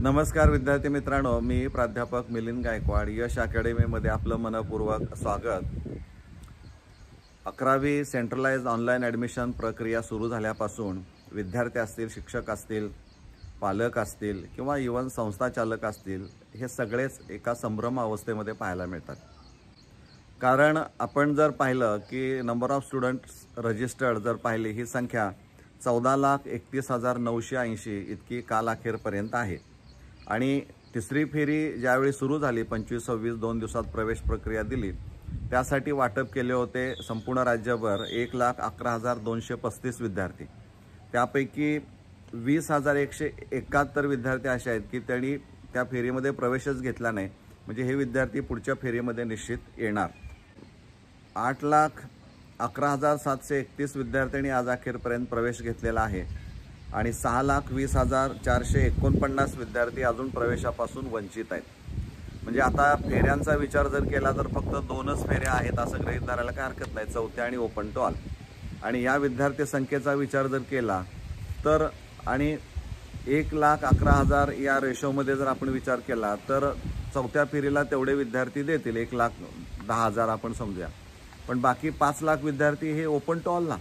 नमस्कार विद्यार्थी मित्रांनो, मी प्राध्यापक मिलिंद गायकवाड. यश अकॅडमीमध्ये आपलं मनपूर्वक स्वागत. 11वी सेंट्रलाइज ऑनलाईन ॲडमिशन प्रक्रिया सुरू झाल्यापासून विद्यार्थी असतील, शिक्षक असतील, पालक असतील किंवा इव्हन संस्थाचालक असतील, हे सगळेच एका संभ्रम अवस्थेमध्ये पाहायला मिळतात. कारण आपण जर पाहिलं की नंबर ऑफ स्टुडंट्स रजिस्टर्ड जर पाहिली, ही संख्या 14,31,980 इतकी काल अखेरपर्यंत आहे. आणि तिसरी फेरी ज्यावेळी सुरू झाली, 25-26 2 दिवसात प्रवेश प्रक्रिया दिली, त्यासाठी वाटप केले होते संपूर्ण राज्यभर 1,11,235 विद्यार्थी. त्यापैकी 20,171 विद्यार्थी असे आहेत की त्यांनी त्या फेरीमध्ये प्रवेशच घेतला नाही. म्हणजे हे विद्यार्थी पुढच्या फेरीमध्ये निश्चित येणार. 8,11,731 विद्यार्थ्यांनी आज अखेरपर्यंत प्रवेश घेतलेला आहे आणि 6,20,449 विद्यार्थी अजून प्रवेशापासून वंचित आहेत. म्हणजे आता फेऱ्यांचा विचार जर केला तर फक्त 2च फेऱ्या आहेत असं गृहीत धरायला काही हरकत नाही, चौथ्या आणि ओपन टू ऑल. आणि या विद्यार्थी संख्येचा विचार जर केला तर आणि 1,11,000 या रेशोमध्ये जर आपण विचार केला तर चौथ्या फेरीला तेवढे विद्यार्थी देतील, 1,10,000 आपण समजूया. पण बाकी 5 लाख विद्यार्थी हे ओपन टू ऑलला,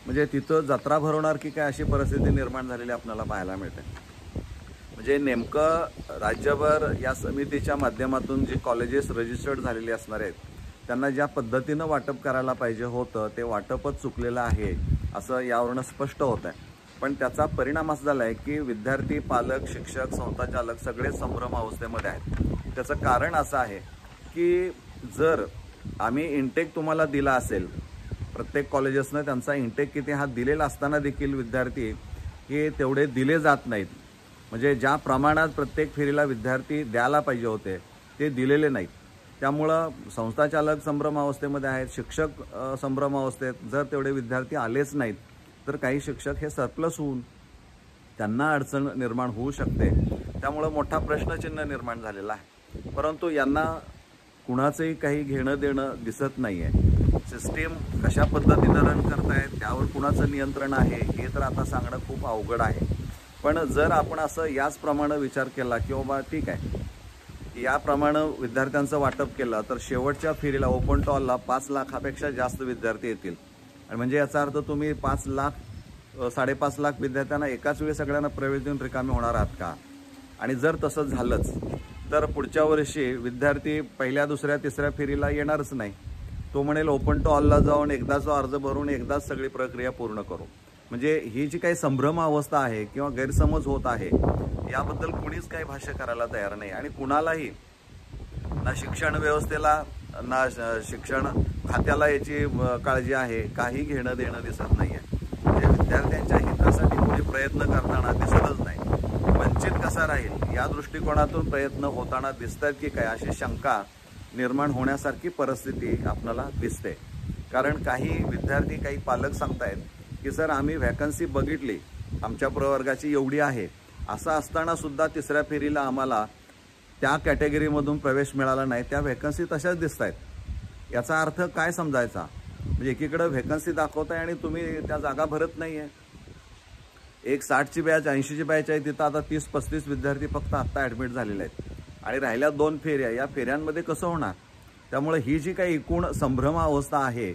म्हणजे तिथं जत्रा भरवणार की काय अशी परिस्थिती निर्माण झालेली आपल्याला पाहायला मिळते. म्हणजे नेमकं राज्यभर या समितीच्या माध्यमातून जी कॉलेजेस रजिस्टर्ड झालेली असणार आहेत त्यांना ज्या पद्धतीनं वाटप करायला पाहिजे होतं ते वाटपच चुकलेलं आहे असं यावरून स्पष्ट होत आहे. पण त्याचा परिणाम असा झाला आहे की विद्यार्थी, पालक, शिक्षक, संस्थाचालक सगळे संभ्रम अवस्थेमध्ये आहेत. त्याचं कारण असं आहे की जर आम्ही इंटेक तुम्हाला दिला असेल, प्रत्येक कॉलेजेसनं त्यांचा इंटेक किती हा दिलेला असताना देखील विद्यार्थी हे तेवढे दिले जात नाहीत. म्हणजे ज्या प्रमाणात प्रत्येक फेरीला विद्यार्थी द्यायला पाहिजे होते ते दिलेले नाहीत. त्यामुळं संस्थाचालक संभ्रम अवस्थेमध्ये आहेत, शिक्षक संभ्रम अवस्थेत. जर तेवढे विद्यार्थी आलेच नाहीत तर काही शिक्षक हे सरप्लस होऊन त्यांना अडचण निर्माण होऊ शकते. त्यामुळं मोठा प्रश्नचिन्ह निर्माण झालेला आहे. परंतु यांना कुणाचंही काही घेणं देणं दिसत नाही आहे. सिस्टीम कशा पद्धतीनं रन करतायत त्यावर कुणाचं नियंत्रण आहे हे तर आता सांगणं खूप अवघड आहे. पण जर आपण असं याचप्रमाणे विचार केला की बाबा ठीक आहे, याप्रमाणे विद्यार्थ्यांचं वाटप केलं तर शेवटच्या फेरीला ओपन टू ऑलला 5 लाखापेक्षा जास्त विद्यार्थी येतील. आणि म्हणजे याचा अर्थ तुम्ही 5 लाख 5.5 लाख विद्यार्थ्यांना एकाच वेळी सगळ्यांना प्रवेश देऊन रिकामे होणार आहात का? आणि जर तसं झालंच तर पुढच्या वर्षी विद्यार्थी पहिल्या, दुसऱ्या, तिसऱ्या फेरीला येणारच नाही. तो म्हणेल ओपन टू ऑलला जाऊन एकदाच अर्ज भरून एकदाच सगळी प्रक्रिया पूर्ण करू. म्हणजे ही जी काही संभ्रम अवस्था आहे किंवा गैरसमज होत आहे याबद्दल कुणीच काही भाष्य करायला तयार नाही. आणि कुणालाही, ना शिक्षण व्यवस्थेला ना शिक्षण खात्याला याची काळजी आहे, काही घेणं देणं दिसत नाही आहे. म्हणजे विद्यार्थ्यांच्या हितासाठी कोणी प्रयत्न करताना दिसतच नाही. वंचित कसा राहील या दृष्टिकोनातून प्रयत्न होताना दिसतात की काय अशी शंका निर्माण होण्यासारखी परिस्थिती आपल्याला दिसते. कारण काही विद्यार्थी, काही पालक सांगतायत की सर आम्ही व्हॅकन्सी बघितली, आमच्या प्रवर्गाची एवढी आहे, असं असताना सुद्धा तिसऱ्या फेरीला आम्हाला त्या कॅटेगरीमधून प्रवेश मिळाला नाही, त्या व्हॅकन्सी तशाच दिसत आहेत. याचा अर्थ काय समजायचा? म्हणजे एकीकडे व्हॅकन्सी दाखवताय आणि तुम्ही त्या जागा भरत नाही आहे. एक 60ची बॅच, 80ची बॅच आहे, तिथं आता 30-35 विद्यार्थी फक्त आत्ता ॲडमिट झालेले आहेत आणि राहिल्या 2 फेऱ्या, या फेऱ्यांमध्ये कसं होणार? त्यामुळे ही जी काही एकूण संभ्रम अवस्था आहे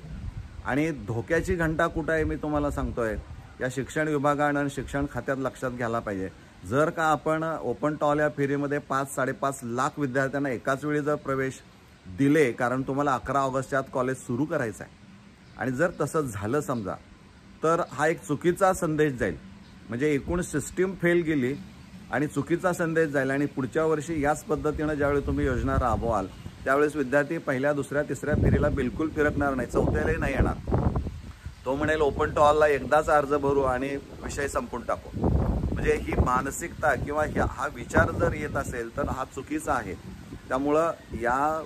आणि धोक्याची घंटा कुठं आहे मी तुम्हाला सांगतोय, या शिक्षण विभागानं आणि शिक्षण खात्यात लक्षात घ्यायला पाहिजे. जर का आपण ओपन टू ऑल या फेरीमध्ये 5-5.5 लाख विद्यार्थ्यांना एकाच वेळी जर प्रवेश दिले, कारण तुम्हाला 11 ऑगस्टच्या आत कॉलेज सुरू करायचं आहे, आणि जर तसं झालं समजा तर हा एक चुकीचा संदेश जाईल. म्हणजे एकूण सिस्टीम फेल गेली आणि चुकीचा संदेश जाईल. आणि पुढच्या वर्षी याच पद्धतीनं ज्यावेळी तुम्ही योजना राबवाल त्यावेळेस विद्यार्थी पहिल्या, दुसऱ्या, तिसऱ्या फेरीला बिलकुल फिरकणार नाही, चौथ्यालाही नाही येणार. तो म्हणेल ओपन टू ऑलला एकदाच अर्ज भरू आणि विषय संपून टाकू. म्हणजे ही मानसिकता किंवा हा विचार जर येत असेल तर हा चुकीचा आहे. त्यामुळं या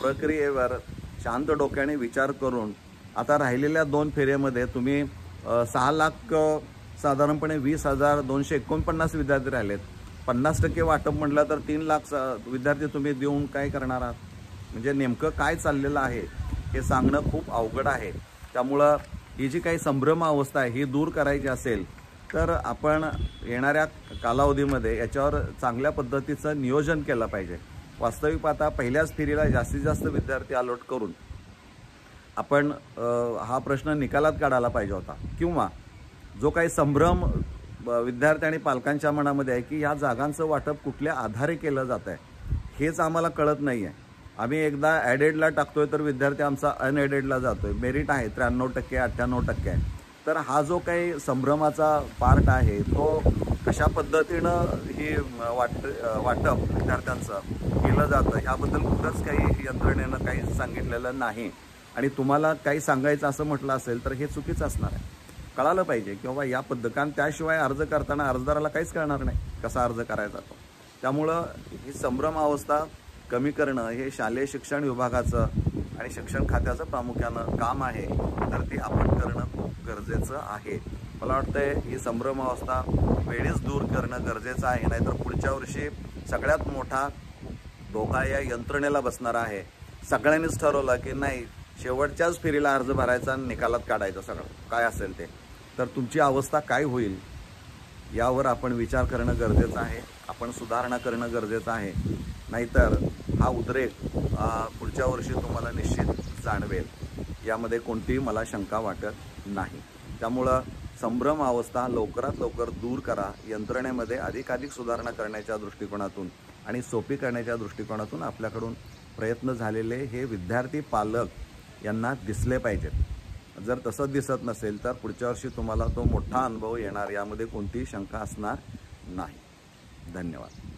प्रक्रियेवर शांत डोक्याने विचार करून आता राहिलेल्या 2 फेऱ्यामध्ये तुम्ही 6 लाख साधारणपणे 20,249 विद्यार्थी राहिलेत. 50% वाटप म्हटलं तर 3 लाख विद्यार्थी तुम्ही देऊन काय करणार आहात? म्हणजे नेमकं काय चाललेलं आहे हे सांगणं खूप अवघड आहे. त्यामुळं ही जी काही संभ्रम अवस्था आहे ही दूर करायची असेल तर आपण येणाऱ्या कालावधीमध्ये याच्यावर चांगल्या पद्धतीचं नियोजन केलं पाहिजे. वास्तविक पाहता पहिल्याच फेरीला जास्तीत जास्त विद्यार्थी अलॉट करून आपण हा प्रश्न निकालात काढायला पाहिजे होता. किंवा जो काही संभ्रम विद्यार्थी आणि पालकांच्या मनामध्ये आहे की ह्या जागांचं वाटप कुठल्या आधारे केलं जात आहे हेच आम्हाला कळत नाही आहे. आम्ही एकदा ॲडेडला टाकतोय तर विद्यार्थी आमचा अनएडेडला जातोय. मेरिट आहे 93% 98% आहे. तर हा जो काही संभ्रमाचा पार्ट आहे तो कशा पद्धतीनं ही वाटप विद्यार्थ्यांचं केलं जातं ह्याबद्दल कुठंच काही यंत्रणेनं काही सांगितलेलं नाही. आणि तुम्हाला काही सांगायचं असं म्हटलं असेल तर हे चुकीचं असणार आहे. कळालं पाहिजे की बाबा या कारण त्याशिवाय अर्ज करताना अर्जदाराला काहीच कळणार नाही कसा अर्ज करायचा तो. त्यामुळं ही संभ्रम अवस्था कमी करणं हे शालेय शिक्षण विभागाचं आणि शिक्षण खात्याचं प्रामुख्यानं काम आहे. तर ते आपण करणं खूप गरजेचं आहे. मला वाटतंय ही संभ्रम अवस्था वेळीच दूर करणं गरजेचं आहे. नाहीतर पुढच्या वर्षी सगळ्यात मोठा धोका या यंत्रणेला बसणार आहे. सगळ्यांनीच ठरवलं की नाही शेवटच्याच फेरीला अर्ज भरायचा आणि निकालात काढायचं सगळं काय असेल ते. तर तुमची अवस्था काय होईल यावर आपण विचार करणं गरजेचं आहे. आपण सुधारणा करणं गरजेचं आहे. नाहीतर हा उद्रेक पुढच्या वर्षी तुम्हाला निश्चित जाणवेल यामध्ये कोणतीही मला शंका वाटत नाही. त्यामुळं संभ्रम अवस्था लवकरात लवकर दूर करा. यंत्रणेमध्ये अधिकाधिक सुधारणा करण्याच्या दृष्टिकोनातून आणि सोपी करण्याच्या दृष्टिकोनातून आपल्याकडून प्रयत्न झालेले हे विद्यार्थी पालक यांना दिसले पाहिजेत. जर तसं दिसत नसेल तर पुढच्या वर्षी तुम्हाला तो मोठा अनुभव येणार यामध्ये कोणतीही शंका असणार नाही. धन्यवाद.